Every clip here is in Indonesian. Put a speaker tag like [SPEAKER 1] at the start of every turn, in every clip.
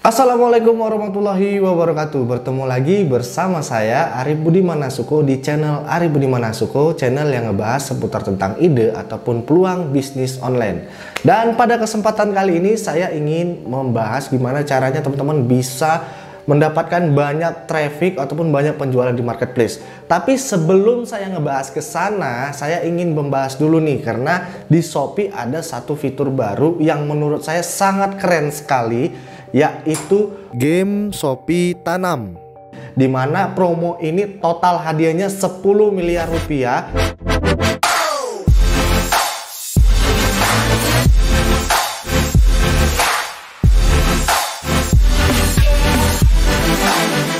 [SPEAKER 1] Assalamualaikum warahmatullahi wabarakatuh. Bertemu lagi bersama saya Arif Budi Manasuko di channel Arif Budi Manasuko, channel yang ngebahas seputar tentang ide ataupun peluang bisnis online. Dan pada kesempatan kali ini saya ingin membahas gimana caranya teman-teman bisa mendapatkan banyak traffic ataupun banyak penjualan di marketplace. Tapi sebelum saya ngebahas ke sana, saya ingin membahas dulu nih, karena di Shopee ada satu fitur baru yang menurut saya sangat keren sekali, yaitu game Shopee Tanam, dimana promo ini total hadiahnya 10 miliar rupiah.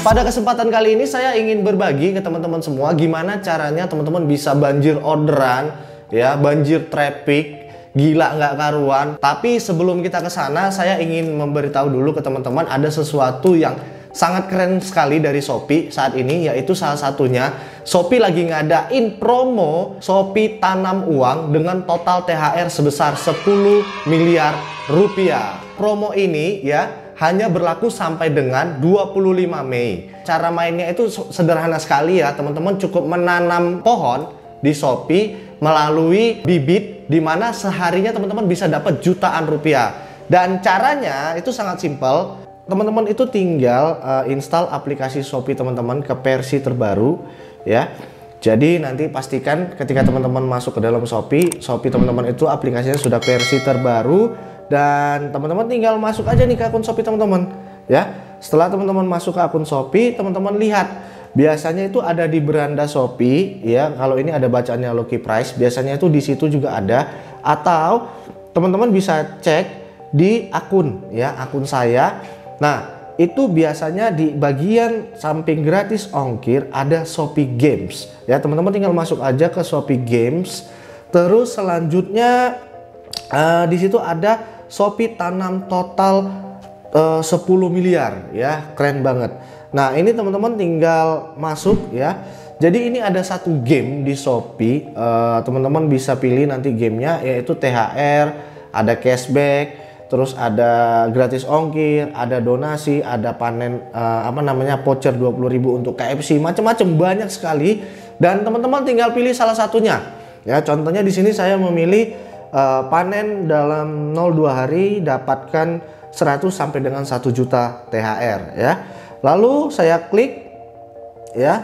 [SPEAKER 1] Pada kesempatan kali ini saya ingin berbagi ke teman-teman semua gimana caranya teman-teman bisa banjir orderan, ya, banjir traffic, gila nggak karuan. Tapi sebelum kita ke sana, saya ingin memberitahu dulu ke teman-teman ada sesuatu yang sangat keren sekali dari Shopee saat ini, yaitu salah satunya Shopee lagi ngadain promo Shopee Tanam Uang dengan total THR sebesar 10 miliar rupiah. Promo ini ya hanya berlaku sampai dengan 25 Mei. Cara mainnya itu sederhana sekali ya, teman-teman cukup menanam pohon di Shopee melalui bibit, dimana seharinya teman-teman bisa dapat jutaan rupiah. Dan caranya itu sangat simpel. Teman-teman itu tinggal install aplikasi Shopee teman-teman ke versi terbaru ya. Jadi nanti pastikan ketika teman-teman masuk ke dalam Shopee teman-teman itu aplikasinya sudah versi terbaru. Dan teman-teman tinggal masuk aja nih ke akun Shopee teman-teman ya. Setelah teman-teman masuk ke akun Shopee, teman-teman lihat biasanya itu ada di beranda Shopee ya. Kalau ini ada bacaannya Lucky Price, biasanya itu di situ juga ada. Atau teman-teman bisa cek di akun ya, akun saya. Nah, itu biasanya di bagian samping gratis ongkir ada Shopee Games ya. Teman-teman tinggal masuk aja ke Shopee Games. Terus selanjutnya di situ ada Shopee Tanam total 10 miliar ya, keren banget. Nah, ini teman-teman tinggal masuk ya. Jadi ini ada satu game di Shopee, teman-teman bisa pilih nanti gamenya, yaitu THR, ada cashback, terus ada gratis ongkir, ada donasi, ada panen voucher 20.000 untuk KFC, macam-macam, banyak sekali. Dan teman-teman tinggal pilih salah satunya ya. Contohnya di sini saya memilih panen dalam 02 hari dapatkan 100 sampai dengan 1 juta THR ya. Lalu saya klik ya,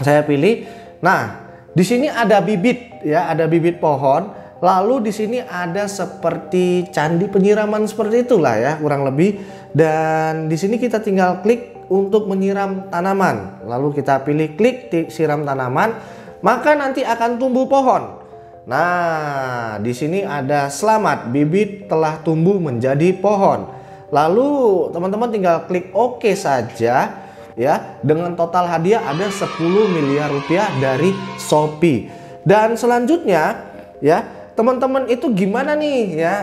[SPEAKER 1] saya pilih. Nah, di sini ada bibit ya, ada bibit pohon. Lalu di sini ada seperti candi penyiraman seperti itulah ya, kurang lebih. Dan di sini kita tinggal klik untuk menyiram tanaman. Lalu kita pilih klik siram tanaman, maka nanti akan tumbuh pohon. Nah, di sini ada selamat, bibit telah tumbuh menjadi pohon. Lalu teman-teman tinggal klik OK saja ya. Dengan total hadiah ada 10 miliar rupiah dari Shopee. Dan selanjutnya ya, teman-teman itu gimana nih ya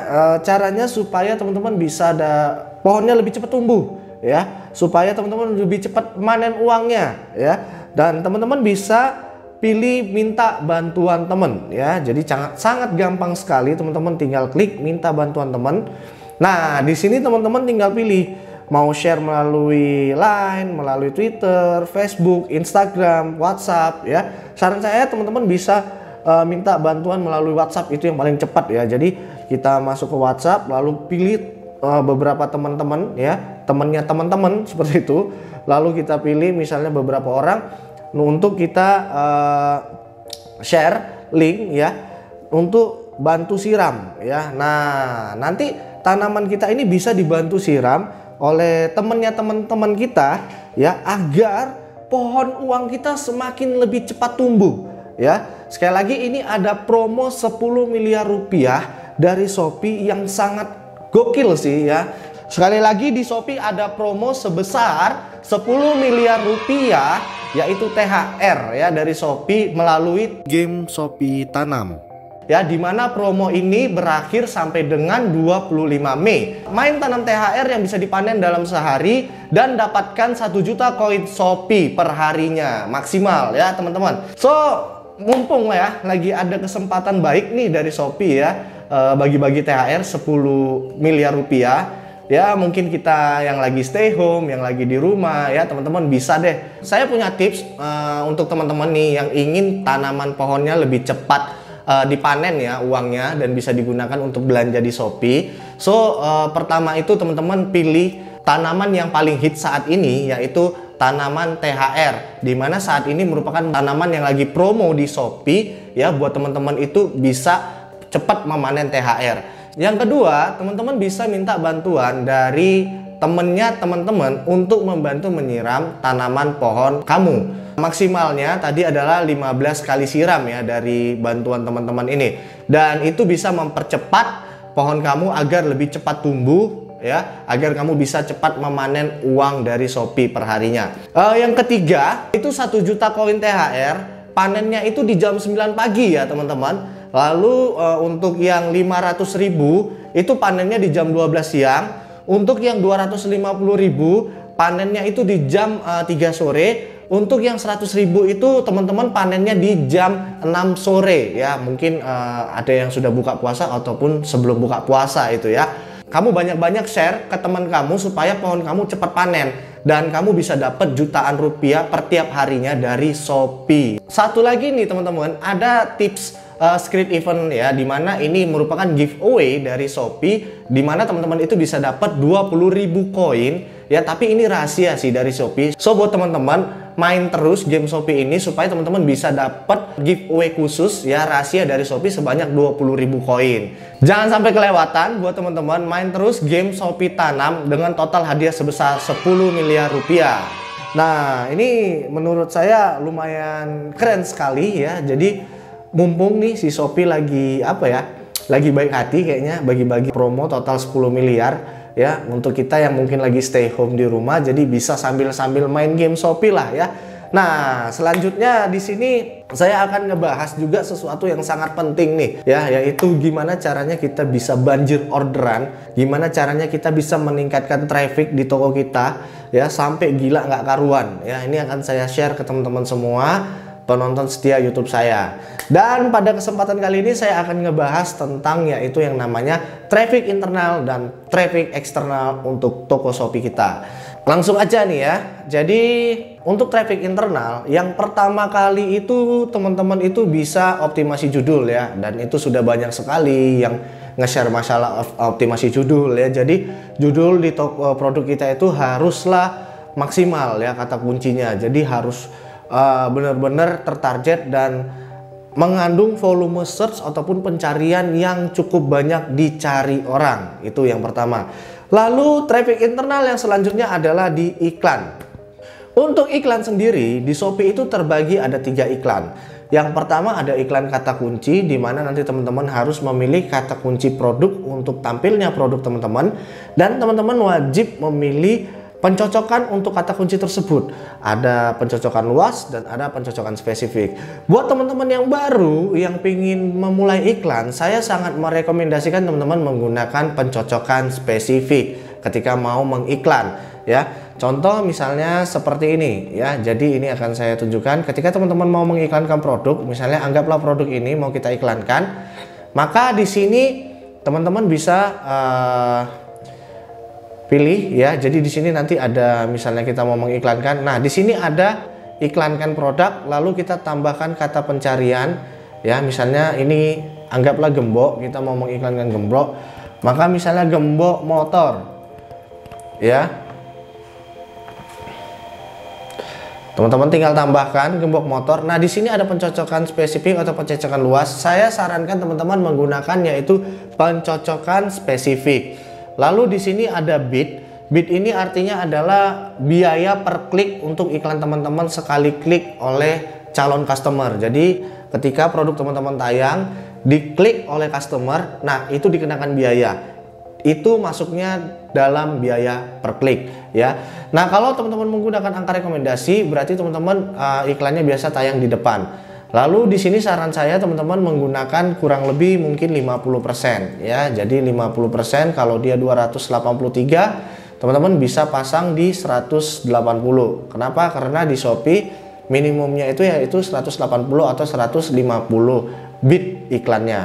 [SPEAKER 1] caranya supaya teman-teman bisa ada pohonnya lebih cepat tumbuh ya, supaya teman-teman lebih cepat panen uangnya ya. Dan teman-teman bisa pilih minta bantuan teman ya. Jadi sangat gampang sekali, teman-teman tinggal klik minta bantuan teman. Nah, di sini teman-teman tinggal pilih mau share melalui Line, melalui Twitter, Facebook, Instagram, WhatsApp ya. Saran saya teman-teman bisa minta bantuan melalui WhatsApp, itu yang paling cepat ya. Jadi kita masuk ke WhatsApp, lalu pilih beberapa teman-teman ya, temannya teman-teman seperti itu. Lalu kita pilih misalnya beberapa orang untuk kita share link ya, untuk bantu siram ya. Nah, nanti tanaman kita ini bisa dibantu siram oleh temennya teman-teman kita ya, agar pohon uang kita semakin lebih cepat tumbuh ya. Sekali lagi, ini ada promo 10 miliar rupiah dari Shopee yang sangat gokil sih ya. Sekali lagi, di Shopee ada promo sebesar 10 miliar rupiah, yaitu THR ya, dari Shopee melalui game Shopee Tanam ya, dimana promo ini berakhir sampai dengan 25 Mei. Main tanam THR yang bisa dipanen dalam sehari dan dapatkan 1 juta koin Shopee per harinya maksimal ya teman-teman. So, mumpung ya lagi ada kesempatan baik nih dari Shopee ya, bagi-bagi THR 10 miliar rupiah. ya mungkin kita yang lagi stay home, yang lagi di rumah ya teman-teman bisa deh. Saya punya tips untuk teman-teman nih yang ingin tanaman pohonnya lebih cepat dipanen ya uangnya dan bisa digunakan untuk belanja di Shopee. So pertama itu teman-teman pilih tanaman yang paling hit saat ini, yaitu tanaman THR, dimana saat ini merupakan tanaman yang lagi promo di Shopee ya, buat teman-teman itu bisa cepat memanen THR. Yang kedua, teman-teman bisa minta bantuan dari temennya teman-teman untuk membantu menyiram tanaman pohon kamu. Maksimalnya tadi adalah 15 kali siram ya dari bantuan teman-teman ini, dan itu bisa mempercepat pohon kamu agar lebih cepat tumbuh ya, agar kamu bisa cepat memanen uang dari Shopee perharinya. Yang ketiga itu 1 juta koin THR, panennya itu di jam 9 pagi ya teman-teman. Lalu untuk yang 500.000 itu panennya di jam 12 siang. Untuk yang 250.000 panennya itu di jam 3 sore. Untuk yang 100.000 itu teman-teman panennya di jam 6 sore ya. Mungkin ada yang sudah buka puasa ataupun sebelum buka puasa itu ya. Kamu banyak-banyak share ke teman kamu supaya pohon kamu cepat panen dan kamu bisa dapat jutaan rupiah per tiap harinya dari Shopee. Satu lagi nih teman-teman, ada tips script event ya, dimana ini merupakan giveaway dari Shopee, dimana teman-teman itu bisa dapat 20.000 koin ya, tapi ini rahasia sih dari Shopee. So buat teman-teman main terus game Shopee ini supaya teman-teman bisa dapat giveaway khusus ya, rahasia dari Shopee sebanyak 20.000 koin. Jangan sampai kelewatan buat teman-teman, main terus game Shopee Tanam dengan total hadiah sebesar 10 miliar rupiah. Nah, ini menurut saya lumayan keren sekali ya. Jadi mumpung nih si Shopee lagi lagi baik hati kayaknya bagi-bagi promo total 10 miliar ya untuk kita yang mungkin lagi stay home di rumah, jadi bisa sambil-sambil main game Shopee lah ya. Nah, selanjutnya di sini saya akan ngebahas juga sesuatu yang sangat penting nih ya, yaitu gimana caranya kita bisa banjir orderan, gimana caranya kita bisa meningkatkan traffic di toko kita ya sampai gila nggak karuan ya. Ini akan saya share ke teman-teman semua penonton setia YouTube saya. Dan pada kesempatan kali ini saya akan ngebahas tentang yaitu yang namanya traffic internal dan traffic eksternal untuk toko Shopee kita. Langsung aja nih ya. Jadi untuk traffic internal, yang pertama kali itu teman-teman itu bisa optimasi judul ya, dan itu sudah banyak sekali yang nge-share masalah optimasi judul ya. Jadi judul di toko produk kita itu haruslah maksimal ya kata kuncinya. Jadi harus benar-benar tertarget dan mengandung volume search ataupun pencarian yang cukup banyak dicari orang. Itu yang pertama. Lalu traffic internal yang selanjutnya adalah di iklan. Untuk iklan sendiri di Shopee itu terbagi ada 3 iklan. Yang pertama ada iklan kata kunci, di mana nanti teman-teman harus memilih kata kunci produk untuk tampilnya produk teman-teman, dan teman-teman wajib memilih pencocokan untuk kata kunci tersebut. Ada pencocokan luas dan ada pencocokan spesifik. Buat teman-teman yang baru yang ingin memulai iklan, saya sangat merekomendasikan teman-teman menggunakan pencocokan spesifik ketika mau mengiklan ya. Contoh misalnya seperti ini ya. Jadi ini akan saya tunjukkan ketika teman-teman mau mengiklankan produk. Misalnya anggaplah produk ini mau kita iklankan, maka di sini teman-teman bisa pilih ya. Jadi di sini nanti ada misalnya kita mau mengiklankan. Nah, di sini ada iklankan produk, lalu kita tambahkan kata pencarian ya. Misalnya ini anggaplah gembok, kita mau mengiklankan gembok. Maka misalnya gembok motor. Ya. Teman-teman tinggal tambahkan gembok motor. Nah, di sini ada pencocokan spesifik atau pencocokan luas. Saya sarankan teman-teman menggunakan yaitu pencocokan spesifik. Lalu di sini ada bid. Bid ini artinya adalah biaya per klik untuk iklan teman-teman sekali klik oleh calon customer. Jadi ketika produk teman-teman tayang, diklik oleh customer, nah itu dikenakan biaya. Itu masuknya dalam biaya per klik ya. Nah, kalau teman-teman menggunakan angka rekomendasi, berarti teman-teman iklannya biasa tayang di depan. Lalu di sini saran saya teman-teman menggunakan kurang lebih mungkin 50% ya. Jadi 50% kalau dia 283, teman-teman bisa pasang di 180. Kenapa? Karena di Shopee minimumnya itu yaitu 180 atau 150 bid iklannya.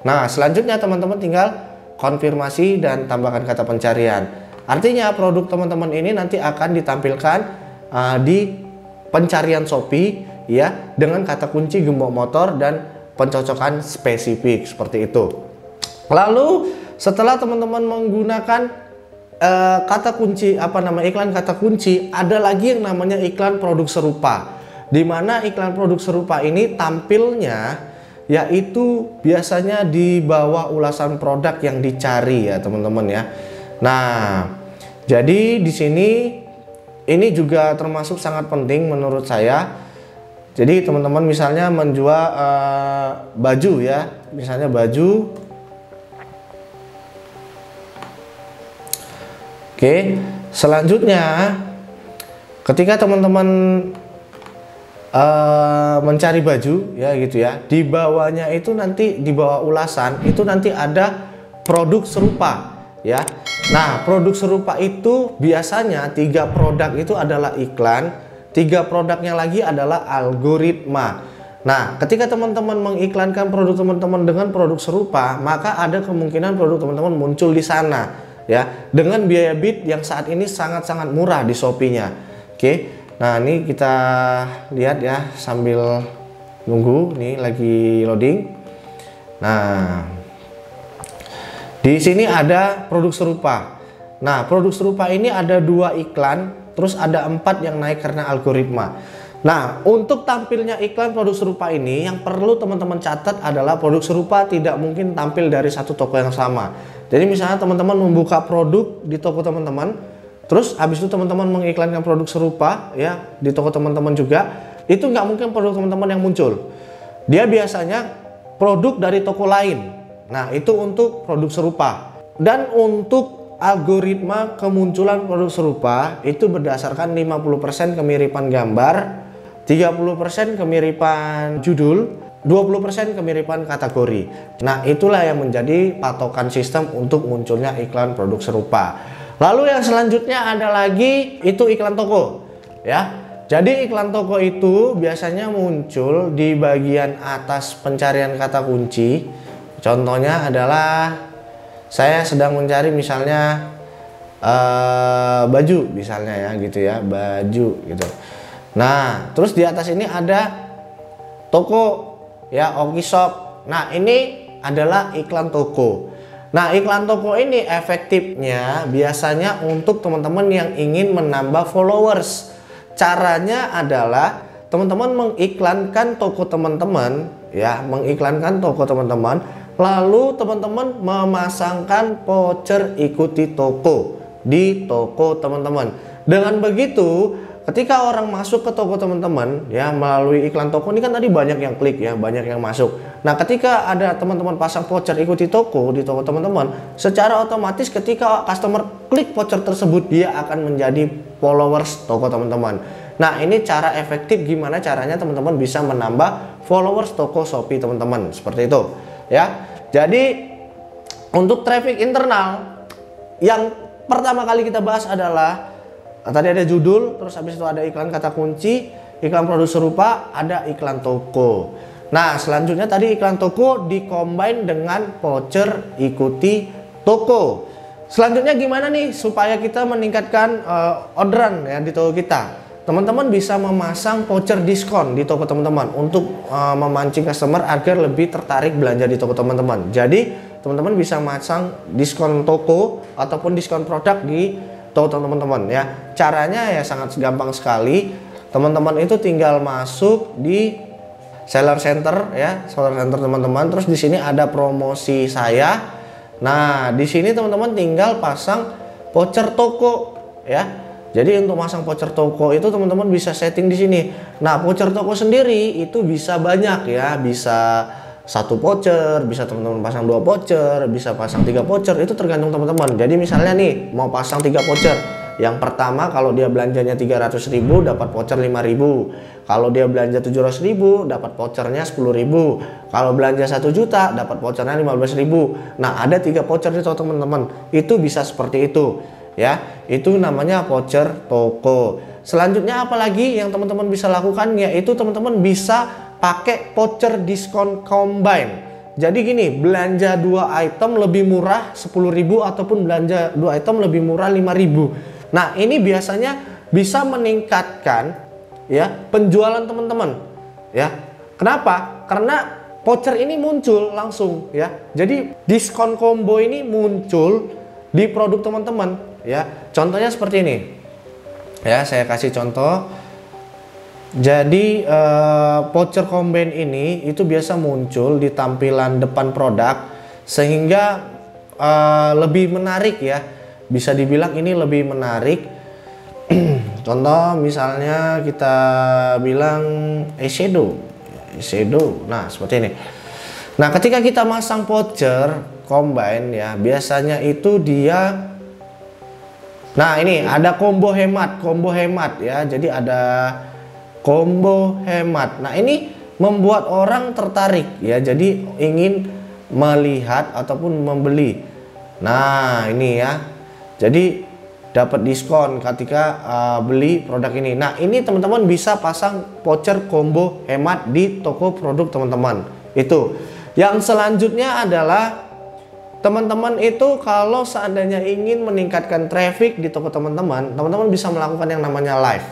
[SPEAKER 1] Nah, selanjutnya teman-teman tinggal konfirmasi dan tambahkan kata pencarian. Artinya produk teman-teman ini nanti akan ditampilkan di pencarian Shopee ya, dengan kata kunci gembok motor dan pencocokan spesifik seperti itu. Lalu setelah teman-teman menggunakan kata kunci iklan kata kunci, ada lagi yang namanya iklan produk serupa, di mana iklan produk serupa ini tampilnya yaitu biasanya di bawah ulasan produk yang dicari ya teman-teman ya. Nah, jadi di sini ini juga termasuk sangat penting menurut saya. Jadi teman-teman misalnya menjual baju ya, misalnya baju. Oke, selanjutnya ketika teman-teman mencari baju ya gitu ya, di bawahnya itu nanti di bawah ulasan itu nanti ada produk serupa ya. Nah, produk serupa itu biasanya 3 produk itu adalah iklan, 3 produknya lagi adalah algoritma. Nah, ketika teman-teman mengiklankan produk teman-teman dengan produk serupa, maka ada kemungkinan produk teman-teman muncul di sana ya, dengan biaya bid yang saat ini sangat-sangat murah di Shopee-nya. Oke. Nah, ini kita lihat ya sambil nunggu, nih lagi loading. Nah, di sini ada produk serupa. Nah, produk serupa ini ada 2 iklan, terus ada 4 yang naik karena algoritma. Nah, untuk tampilnya iklan produk serupa ini yang perlu teman-teman catat adalah produk serupa tidak mungkin tampil dari satu toko yang sama. Jadi misalnya teman-teman membuka produk di toko teman-teman, terus habis itu teman-teman mengiklankan produk serupa ya di toko teman-teman juga, itu nggak mungkin produk teman-teman yang muncul. Dia biasanya produk dari toko lain. Nah, itu untuk produk serupa. Dan untuk algoritma kemunculan produk serupa itu berdasarkan 50% kemiripan gambar, 30% kemiripan judul, 20% kemiripan kategori. Nah, itulah yang menjadi patokan sistem untuk munculnya iklan produk serupa. Lalu yang selanjutnya ada lagi itu iklan toko ya. Jadi iklan toko itu biasanya muncul di bagian atas pencarian kata kunci. Contohnya adalah saya sedang mencari misalnya baju misalnya ya gitu ya, baju gitu. Nah, terus di atas ini ada toko ya, Oki Shop. Nah, ini adalah iklan toko. Nah, iklan toko ini efektifnya biasanya untuk teman-teman yang ingin menambah followers. Caranya adalah teman-teman mengiklankan toko teman-teman ya, mengiklankan toko teman-teman, lalu teman-teman memasangkan voucher ikuti toko di toko teman-teman. Dengan begitu, ketika orang masuk ke toko teman-teman ya melalui iklan toko ini kan tadi banyak yang klik ya, banyak yang masuk. Nah, ketika ada teman-teman pasang voucher ikuti toko di toko teman-teman, secara otomatis ketika customer klik voucher tersebut dia akan menjadi followers toko teman-teman. Nah, ini cara efektif gimana caranya teman-teman bisa menambah followers toko Shopee teman-teman, seperti itu ya. Jadi untuk traffic internal yang pertama kali kita bahas adalah tadi ada judul, terus habis itu ada iklan kata kunci, iklan produk serupa, ada iklan toko. Nah, selanjutnya tadi iklan toko dikombin dengan voucher ikuti toko. Selanjutnya gimana nih supaya kita meningkatkan orderan ya di toko kita? Teman-teman bisa memasang voucher diskon di toko teman-teman untuk memancing customer agar lebih tertarik belanja di toko teman-teman. Jadi teman-teman bisa masang diskon toko ataupun diskon produk di toko teman-teman ya. Caranya ya sangat gampang sekali. Teman-teman itu tinggal masuk di seller center ya, seller center teman-teman. Terus di sini ada promosi saya. Nah, di sini teman-teman tinggal pasang voucher toko ya. Jadi untuk masang voucher toko itu teman-teman bisa setting di sini. Nah, voucher toko sendiri itu bisa banyak ya, bisa 1 voucher, bisa teman-teman pasang 2 voucher, bisa pasang 3 voucher, itu tergantung teman-teman. Jadi misalnya nih mau pasang 3 voucher. Yang pertama kalau dia belanjanya 300.000 dapat voucher 5.000. Kalau dia belanja 700.000 dapat vouchernya 10.000. Kalau belanja 1 juta dapat vouchernya 15.000. Nah, ada 3 voucher itu teman-teman. Itu bisa seperti itu ya. Itu namanya voucher toko. Selanjutnya apalagi yang teman-teman bisa lakukan, yaitu teman-teman bisa pakai voucher diskon combine. Jadi gini, belanja 2 item lebih murah 10.000 ataupun belanja 2 item lebih murah 5.000. Nah, ini biasanya bisa meningkatkan ya penjualan teman-teman. Ya. Kenapa? Karena voucher ini muncul langsung ya. Jadi diskon combo ini muncul di produk teman-teman ya. Contohnya seperti ini. Ya, saya kasih contoh. Jadi voucher combine ini itu biasa muncul di tampilan depan produk sehingga lebih menarik ya, bisa dibilang ini lebih menarik. Contoh misalnya kita bilang eyeshadow, nah seperti ini. Nah ketika kita masang voucher combine ya, biasanya itu dia, nah ini ada combo hemat ya, jadi ada combo hemat. Nah ini membuat orang tertarik ya, jadi ingin melihat ataupun membeli. Nah ini ya, jadi dapat diskon ketika beli produk ini. Nah ini teman-teman bisa pasang voucher combo hemat di toko produk teman-teman. Itu yang selanjutnya adalah teman-teman itu kalau seandainya ingin meningkatkan traffic di toko teman-teman bisa melakukan yang namanya live.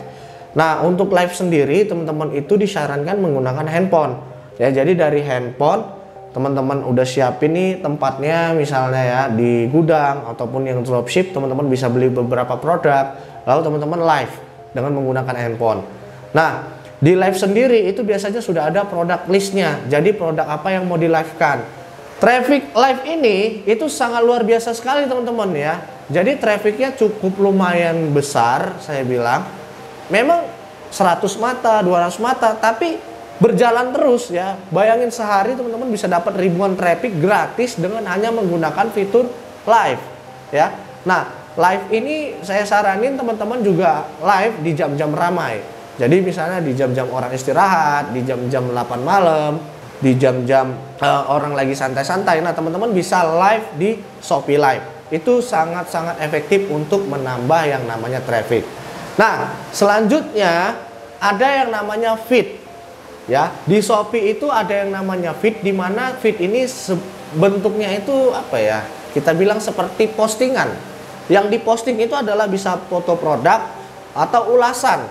[SPEAKER 1] Nah untuk live sendiri teman-teman itu disarankan menggunakan handphone ya. Jadi dari handphone teman-teman udah siapin nih tempatnya, misalnya ya di gudang ataupun yang dropship, teman-teman bisa beli beberapa produk lalu teman-teman live dengan menggunakan handphone. Nah di live sendiri itu biasanya sudah ada produk listnya, jadi produk apa yang mau di live kan. Traffic live ini itu sangat luar biasa sekali teman-teman ya. Jadi trafficnya cukup lumayan besar, saya bilang memang 100 mata, 200 mata, tapi berjalan terus ya. Bayangin sehari teman-teman bisa dapat ribuan traffic gratis dengan hanya menggunakan fitur live ya. Nah, live ini saya saranin teman-teman juga live di jam-jam ramai. Jadi misalnya di jam-jam orang istirahat, di jam-jam 8 malam, di jam-jam orang lagi santai-santai. Nah, teman-teman bisa live di Shopee Live. Itu sangat-sangat efektif untuk menambah yang namanya traffic. Nah, selanjutnya ada yang namanya feed. Ya, di Shopee itu ada yang namanya feed, di mana feed ini bentuknya itu apa ya? Kita bilang seperti postingan. Yang diposting itu adalah bisa foto produk atau ulasan,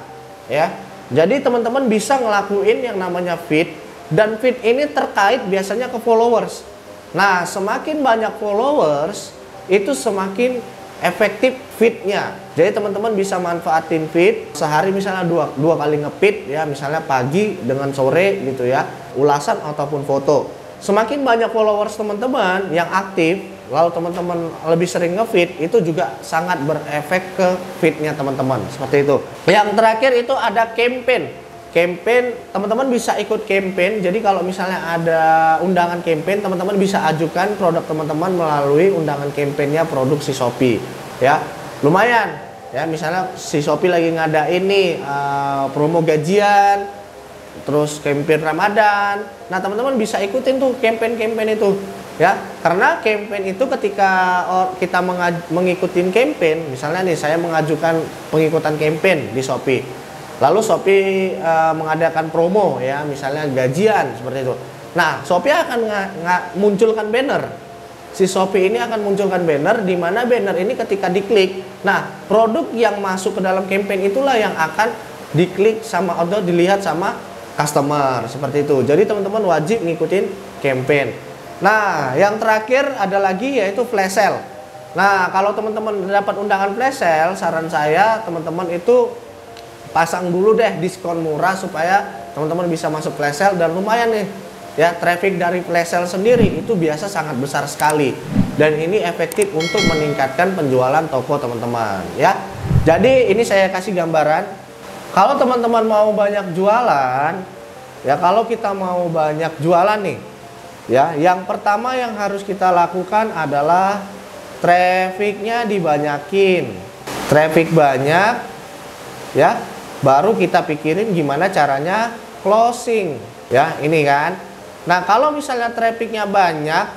[SPEAKER 1] ya. Jadi teman-teman bisa ngelakuin yang namanya feed, dan feed ini terkait biasanya ke followers. Nah, semakin banyak followers itu semakin efektif feednya. Jadi teman-teman bisa manfaatin feed sehari misalnya dua kali nge-feed ya, misalnya pagi dengan sore gitu ya, ulasan ataupun foto. Semakin banyak followers teman-teman yang aktif, lalu teman-teman lebih sering nge-feed, itu juga sangat berefek ke feednya teman-teman, seperti itu. Yang terakhir itu ada campaign. Teman-teman bisa ikut campaign. Jadi kalau misalnya ada undangan campaign, teman-teman bisa ajukan produk teman-teman melalui undangan campaignnya produk si Shopee ya. Lumayan ya, misalnya si Shopee lagi ngadain nih promo gajian, terus campaign Ramadan. Nah teman-teman bisa ikutin tuh campaign itu ya, karena campaign itu ketika kita mengikuti campaign, misalnya nih saya mengajukan pengikutan campaign di Shopee, lalu Shopee mengadakan promo ya, misalnya gajian seperti itu. Nah, Shopee akan munculkan banner. Si Shopee ini akan munculkan banner, di mana banner ini ketika diklik, nah produk yang masuk ke dalam campaign itulah yang akan diklik sama atau dilihat sama customer, seperti itu. Jadi teman-teman wajib ngikutin campaign. Nah, yang terakhir ada lagi yaitu flash sale. Nah, kalau teman-teman dapat undangan flash sale, saran saya teman-teman itu pasang dulu deh diskon murah supaya teman-teman bisa masuk flash sale, dan lumayan nih ya, traffic dari flash sale sendiri itu biasa sangat besar sekali, dan ini efektif untuk meningkatkan penjualan toko teman-teman ya. Jadi ini saya kasih gambaran, kalau teman-teman mau banyak jualan ya, kalau kita mau banyak jualan nih ya, yang pertama yang harus kita lakukan adalah trafficnya dibanyakin. Traffic banyak ya, baru kita pikirin gimana caranya closing ya, ini kan. Nah kalau misalnya trafficnya banyak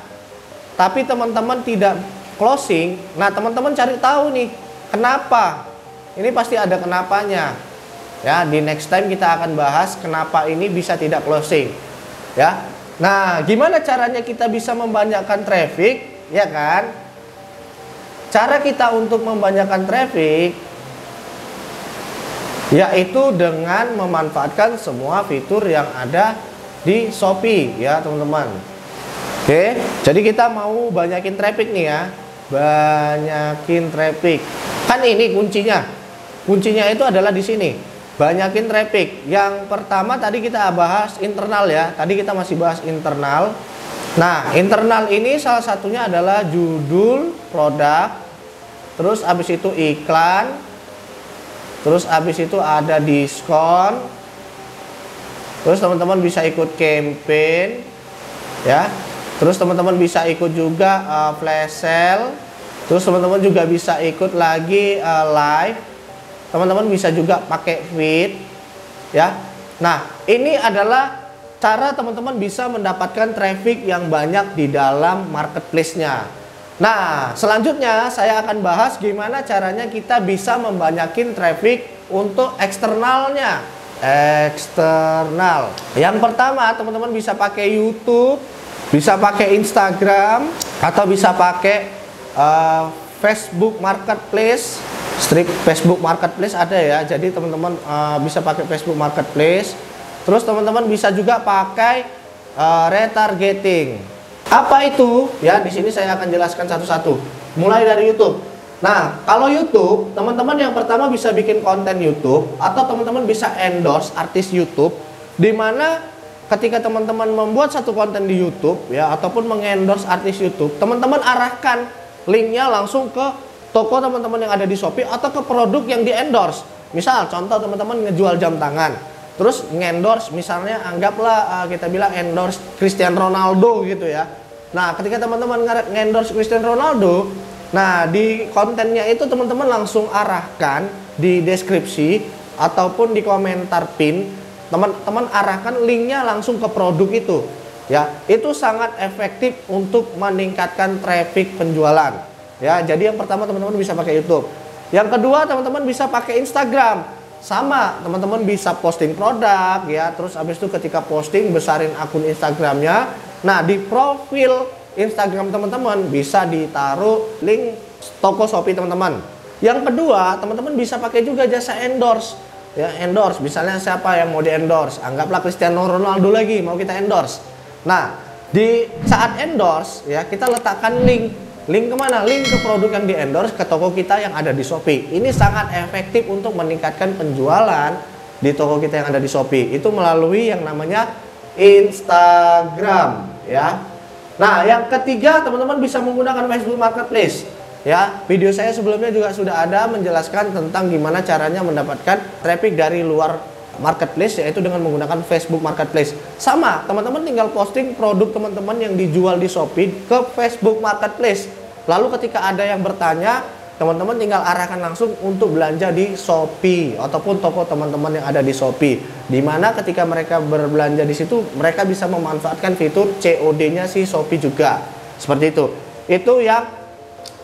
[SPEAKER 1] tapi teman-teman tidak closing, nah teman-teman cari tahu nih kenapa. Ini pasti ada kenapanya ya. Di next time kita akan bahas kenapa ini bisa tidak closing ya. Nah, gimana caranya kita bisa membanyakkan traffic, ya kan? Cara kita untuk membanyakkan traffic yaitu dengan memanfaatkan semua fitur yang ada di Shopee, ya teman-teman. Oke, jadi kita mau banyakin traffic nih ya. Banyakin traffic. Kan ini kuncinya. Kuncinya itu adalah di sini. Banyakin traffic. Yang pertama tadi kita bahas internal ya. Tadi kita masih bahas internal. Nah, internal ini salah satunya adalah judul produk. Terus habis itu iklan. Terus habis itu ada diskon. Terus teman-teman bisa ikut campaign ya. Terus teman-teman bisa ikut juga flash sale. Terus teman-teman juga bisa ikut lagi live. Teman-teman bisa juga pakai feed ya. Nah, ini adalah cara teman-teman bisa mendapatkan traffic yang banyak di dalam marketplace-nya. Nah, selanjutnya saya akan bahas gimana caranya kita bisa membanyakin traffic untuk eksternalnya. Eksternal. Yang pertama, teman-teman bisa pakai YouTube, bisa pakai Instagram, atau bisa pakai Facebook Marketplace. Strip Facebook Marketplace ada ya. Jadi teman-teman bisa pakai Facebook Marketplace. Terus teman-teman bisa juga pakai retargeting. Apa itu? Ya, di sini saya akan jelaskan satu-satu. Mulai dari YouTube. Nah, kalau YouTube, teman-teman yang pertama bisa bikin konten YouTube atau teman-teman bisa endorse artis YouTube, di mana ketika teman-teman membuat satu konten di YouTube ya ataupun mengendorse artis YouTube, teman-teman arahkan linknya langsung ke toko teman-teman yang ada di Shopee atau ke produk yang di-endorse. Misal contoh teman-teman ngejual jam tangan, terus ngendorse misalnya anggaplah kita bilang endorse Cristiano Ronaldo gitu ya. Nah, ketika teman-teman ngendorse Cristiano Ronaldo, nah di kontennya itu teman-teman langsung arahkan di deskripsi ataupun di komentar pin, teman-teman arahkan linknya langsung ke produk itu. Ya, itu sangat efektif untuk meningkatkan traffic penjualan. Ya, jadi yang pertama teman-teman bisa pakai YouTube. Yang kedua teman-teman bisa pakai Instagram. Sama, teman-teman bisa posting produk ya. Terus habis itu ketika posting besarin akun Instagramnya. Nah, di profil Instagram teman-teman bisa ditaruh link toko Shopee teman-teman. Yang kedua, teman-teman bisa pakai juga jasa endorse. Ya, endorse. Misalnya siapa yang mau di-endorse? Anggaplah Cristiano Ronaldo lagi mau kita endorse. Nah, di saat endorse ya kita letakkan link. Link kemana? Link ke produk yang di-endorse ke toko kita yang ada di Shopee. Ini sangat efektif untuk meningkatkan penjualan di toko kita yang ada di Shopee. Itu melalui yang namanya Instagram ya. Nah, yang ketiga teman-teman bisa menggunakan Facebook Marketplace. Ya, video saya sebelumnya juga sudah ada menjelaskan tentang gimana caranya mendapatkan traffic dari luar marketplace, yaitu dengan menggunakan Facebook Marketplace. Sama, teman-teman tinggal posting produk teman-teman yang dijual di Shopee ke Facebook Marketplace. Lalu ketika ada yang bertanya, teman-teman tinggal arahkan langsung untuk belanja di Shopee ataupun toko teman-teman yang ada di Shopee. Dimana ketika mereka berbelanja di situ, mereka bisa memanfaatkan fitur COD-nya si Shopee juga. Seperti itu. Itu yang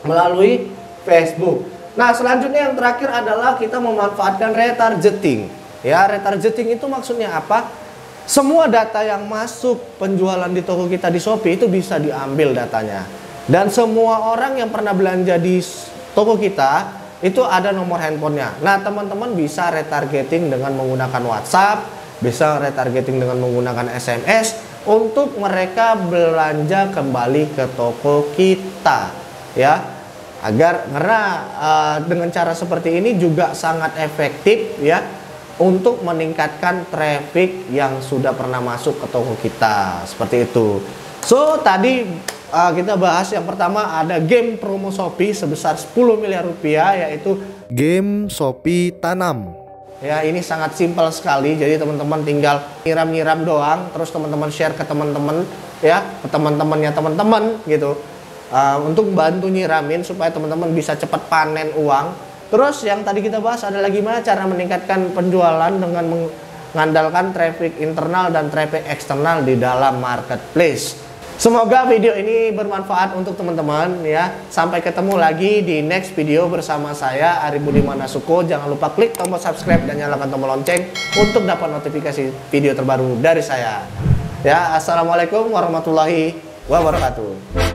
[SPEAKER 1] melalui Facebook. Nah, selanjutnya yang terakhir adalah kita memanfaatkan retargeting. Ya, retargeting itu maksudnya apa? Semua data yang masuk penjualan di toko kita di Shopee itu bisa diambil datanya. Dan semua orang yang pernah belanja di toko kita itu ada nomor handphonenya. Nah, teman-teman bisa retargeting dengan menggunakan WhatsApp, bisa retargeting dengan menggunakan SMS untuk mereka belanja kembali ke toko kita. Ya, karena dengan cara seperti ini juga sangat efektif ya untuk meningkatkan traffic yang sudah pernah masuk ke toko kita. Seperti itu. So, tadi kita bahas yang pertama ada game promo Shopee sebesar 10 miliar rupiah, yaitu game Shopee Tanam. Ya, ini sangat simpel sekali. Jadi teman-teman tinggal nyiram-nyiram doang, terus teman-teman share ke teman-teman ya, ke teman-temannya teman-teman gitu. Untuk bantu nyiramin supaya teman-teman bisa cepat panen uang. Terus yang tadi kita bahas adalah gimana cara meningkatkan penjualan dengan mengandalkan traffic internal dan traffic eksternal di dalam marketplace. Semoga video ini bermanfaat untuk teman-teman ya. Sampai ketemu lagi di next video bersama saya Ari Budiman Nasuko. Jangan lupa klik tombol subscribe dan nyalakan tombol lonceng untuk dapat notifikasi video terbaru dari saya. Ya, assalamualaikum warahmatullahi wabarakatuh.